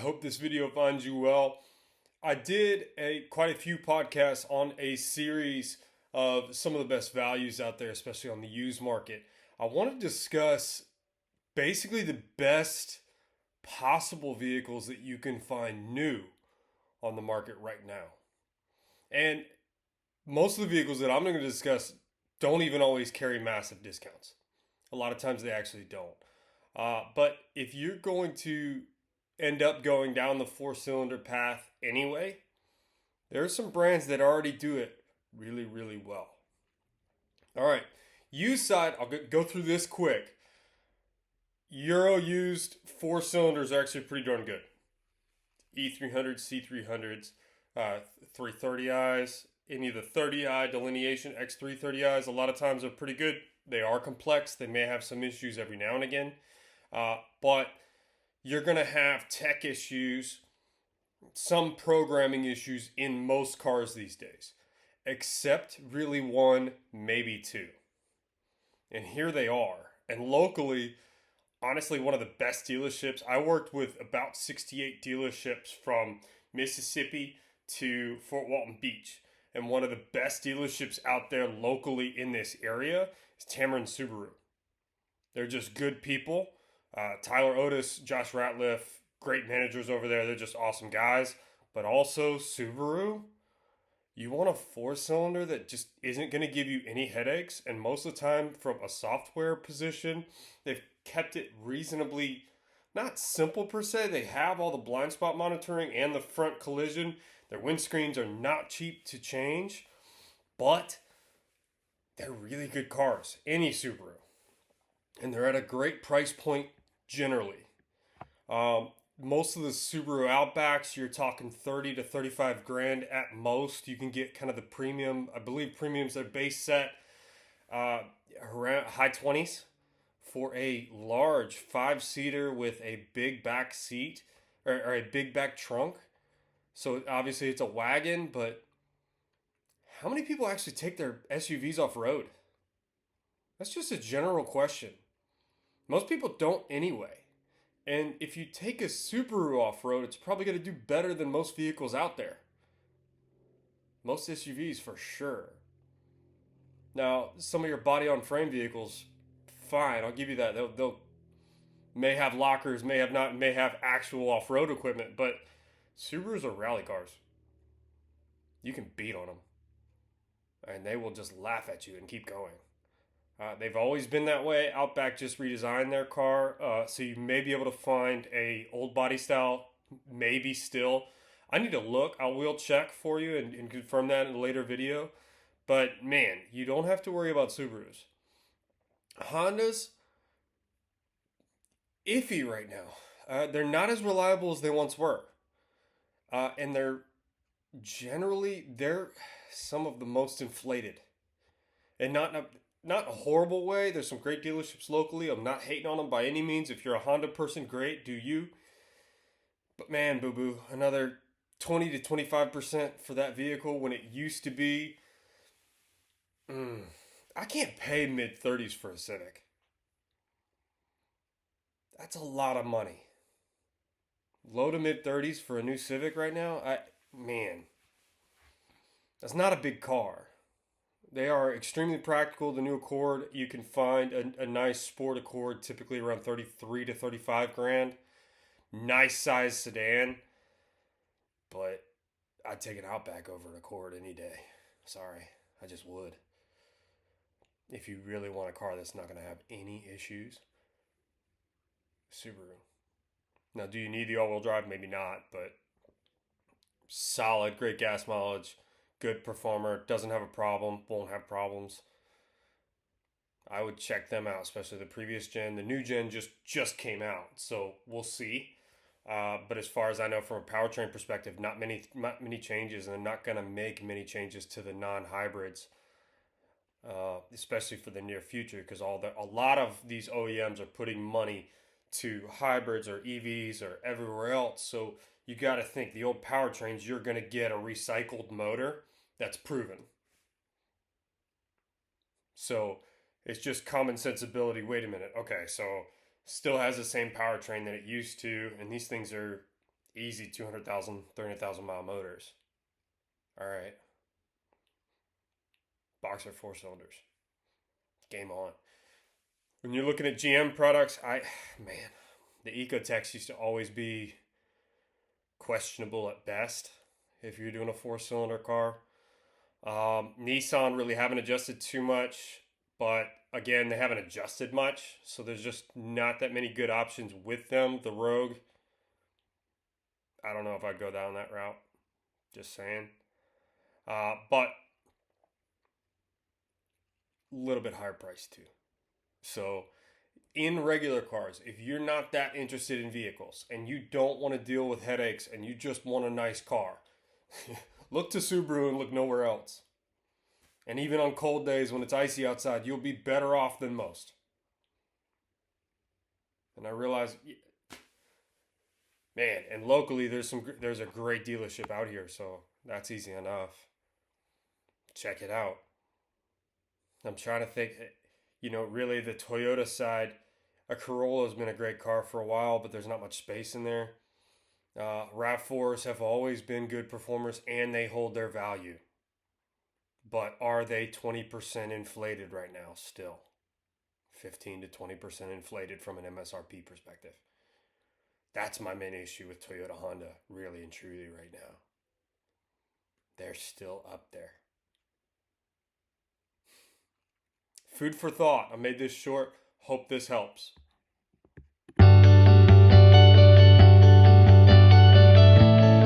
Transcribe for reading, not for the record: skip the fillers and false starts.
Hope this video finds you well. I did quite a few podcasts on a series of some of the best values out there, especially on the used market. I want to discuss basically the best possible vehicles that you can find new on the market right now. And most of the vehicles that I'm going to discuss don't even always carry massive discounts. A lot of times they actually don't. But if you're going to end up going down the four-cylinder path anyway, there are some brands that already do it really, really well. All right, used side, I'll go through this quick. Euro used four cylinders are actually pretty darn good. E300s, C300s, 330i's, any of the 30i delineation X330i's, a lot of times are pretty good. They are complex. They may have some issues every now and again. But you're going to have tech issues, some programming issues in most cars these days, except really one, maybe two. And here they are. And locally, honestly, one of the best dealerships. I worked with about 68 dealerships from Mississippi to Fort Walton Beach. And one of the best dealerships out there locally in this area is Tamron Subaru. They're just good people. Tyler Otis, Josh Ratliff, great managers over there. They're just awesome guys. But also Subaru, you want a four-cylinder that just isn't going to give you any headaches. And most of the time from a software position, they've kept it reasonably, not simple per se. They have all the blind spot monitoring and the front collision. Their windscreens are not cheap to change, but they're really good cars. Any Subaru. And they're at a great price point generally. Most of the Subaru Outbacks, you're talking 30 to 35 grand at most. You can get kind of the premium. I believe premiums are base set around high 20s for a large 5-seater with a big back seat or a big back trunk. So obviously it's a wagon, but how many people actually take their SUVs off road? That's just a general question. Most people don't anyway. And if you take a Subaru off-road, it's probably going to do better than most vehicles out there. Most SUVs for sure. Now, some of your body-on-frame vehicles, fine, I'll give you that. They'll may have lockers, may have not, may have actual off-road equipment, but Subarus are rally cars. You can beat on them. And they will just laugh at you and keep going. They've always been that way. Outback just redesigned their car, so you may be able to find a old body style, maybe still. I need to look. I will check for you and confirm that in a later video. But man, you don't have to worry about Subarus. Hondas, iffy right now. They're not as reliable as they once were. And they're some of the most inflated. And not a horrible way. There's some great dealerships locally. I'm not hating on them by any means. If you're a Honda person, great, do you. But man, boo-boo, another 20 to 25% for that vehicle when it used to be. I can't pay mid-30s for a Civic. That's a lot of money. Low to mid-30s for a new Civic right now? That's not a big car. They are extremely practical. The new Accord, you can find a nice sport Accord, typically around 33 to 35 grand. Nice size sedan. But I'd take an Outback over an Accord any day. Sorry, I just would. If you really want a car that's not going to have any issues, Subaru. Now, do you need the all-wheel drive? Maybe not, but solid, great gas mileage. Good performer, doesn't have a problem, won't have problems. I would check them out, especially the previous gen. The new gen just came out, so we'll see. But as far as I know, from a powertrain perspective, not many changes, and they're not going to make many changes to the non-hybrids, especially for the near future, because a lot of these OEMs are putting money to hybrids or EVs or everywhere else. So you got to think the old powertrains, you're going to get a recycled motor. That's proven. So it's just common sensibility. Wait a minute. Okay, so still has the same powertrain that it used to, and these things are easy 200,000, 300,000 mile motors. All right. Boxer four cylinders. Game on. When you're looking at GM products, man, the Ecotechs used to always be questionable at best if you're doing a four-cylinder car. Nissan really haven't adjusted too much, but again, they haven't adjusted much, so there's just not that many good options with them. The Rogue, I don't know if I'd go down that route. Just saying. But a little bit higher price too. So in regular cars, if you're not that interested in vehicles and you don't want to deal with headaches and you just want a nice car, look to Subaru and look nowhere else. And even on cold days when it's icy outside, you'll be better off than most. And I realize, man, and locally there's a great dealership out here, so that's easy enough. Check it out. I'm trying to think, really the Toyota side, a Corolla's been a great car for a while, but there's not much space in there. RAV4s have always been good performers and they hold their value. But are they 20% inflated right now still? 15 to 20% inflated from an MSRP perspective. That's my main issue with Toyota Honda, really and truly right now. They're still up there. Food for thought. I made this short. Hope this helps.